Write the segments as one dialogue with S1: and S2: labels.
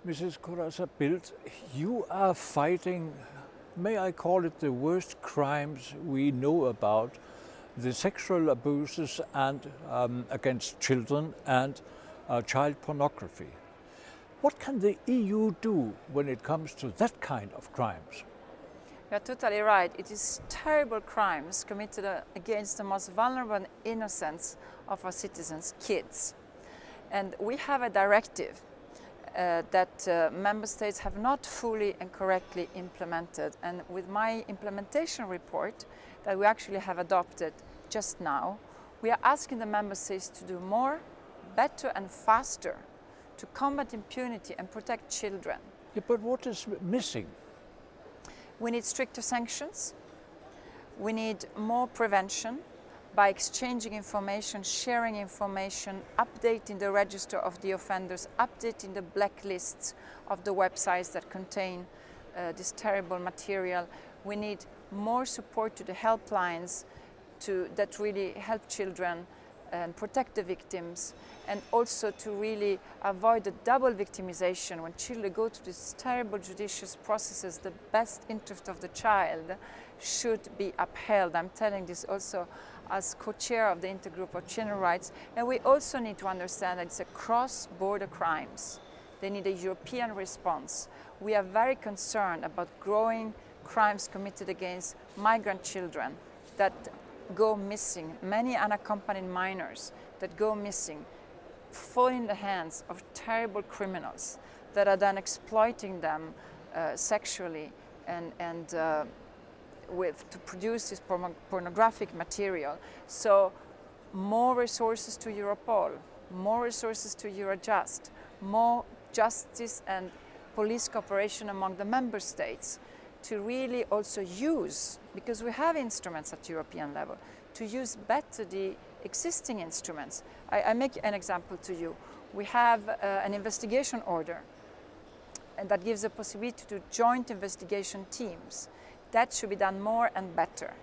S1: Mrs. CORAZZA BILDT, you are fighting, may I call it, the worst crimes we know about, the sexual abuses and against children and child pornography. What can the EU do when it comes to that kind of crimes?
S2: You're totally right. It is terrible crimes committed against the most vulnerable and innocents of our citizens, kids. And we have a directive that member states have not fully and correctly implemented. And with my implementation report that we actually have adopted just now, we are asking the member states to do more, better and faster to combat impunity and protect children.
S1: Yeah, but what is missing?
S2: We need stricter sanctions. We need more prevention by exchanging information, sharing information, updating the register of the offenders, updating the blacklists of the websites that contain this terrible material. We need more support to the helplines that really help children and protect the victims, and also to really avoid the double victimization. When children go to these terrible judicial processes, the best interest of the child should be upheld. I'm telling this also as co-chair of the Intergroup of Children's Rights. And we also need to understand that it's a cross-border crimes. They need a European response. We are very concerned about growing crimes committed against migrant children that go missing, many unaccompanied minors that go missing, fall in the hands of terrible criminals that are then exploiting them sexually and to produce this pornographic material. So more resources to Europol, more resources to Eurojust, more justice and police cooperation among the member states to really also use, because we have instruments at European level, to use better the existing instruments. I make an example to you. We have an investigation order, and that gives a possibility to joint investigation teams. That should be done more and better.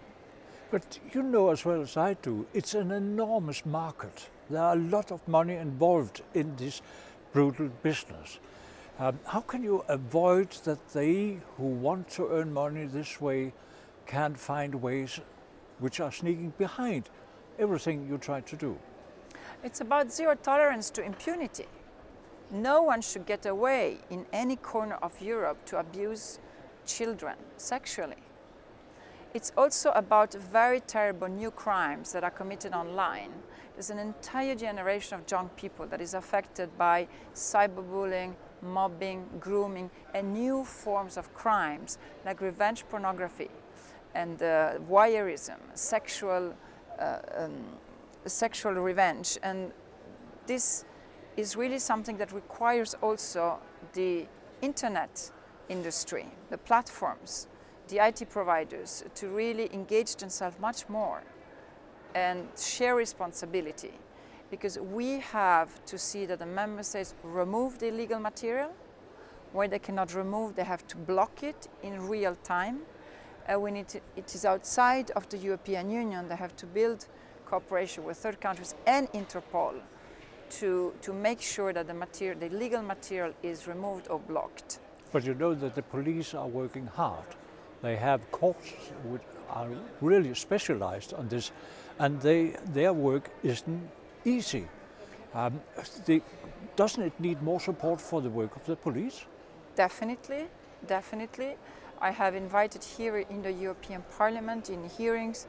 S1: But you know as well as I do, it's an enormous market. There are a lot of money involved in this brutal business. How can you avoid that they who want to earn money this way can find ways which are sneaking behind everything you try to do?
S2: It's about zero tolerance to impunity. No one should get away in any corner of Europe to abuse children sexually. It's also about very terrible new crimes that are committed online. There's an entire generation of young people that is affected by cyberbullying, mobbing, grooming, and new forms of crimes like revenge pornography and voyeurism, sexual revenge. And this is really something that requires also the internet industry, the platforms, the IT providers to really engage themselves much more and share responsibility. Because we have to see that the member states remove the illegal material. Where they cannot remove, they have to block it in real time. It is outside of the European Union. They have to build cooperation with third countries and Interpol to make sure that the illegal material is removed or blocked.
S1: But you know that the police are working hard. They have courts which are really specialized on this, and their work isn't easy. Doesn't it need more support for the work of the police?
S2: Definitely, definitely. I have invited here in the European Parliament in hearings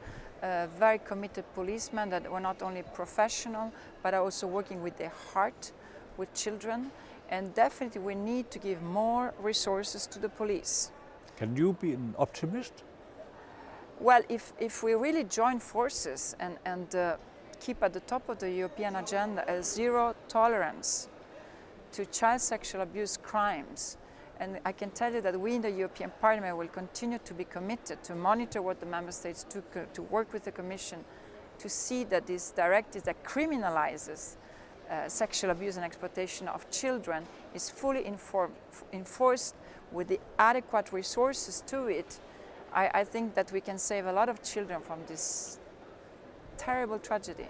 S2: very committed policemen that were not only professional but are also working with their heart with children, and definitely we need to give more resources to the police.
S1: Can you be an optimist?
S2: Well, if we really join forces and keep at the top of the European agenda a zero tolerance to child sexual abuse crimes, and I can tell you that we in the European Parliament will continue to be committed to monitor what the member states do, to work with the Commission to see that this directive that criminalizes sexual abuse and exploitation of children is fully enforced with the adequate resources to it. I think that we can save a lot of children from this terrible tragedy.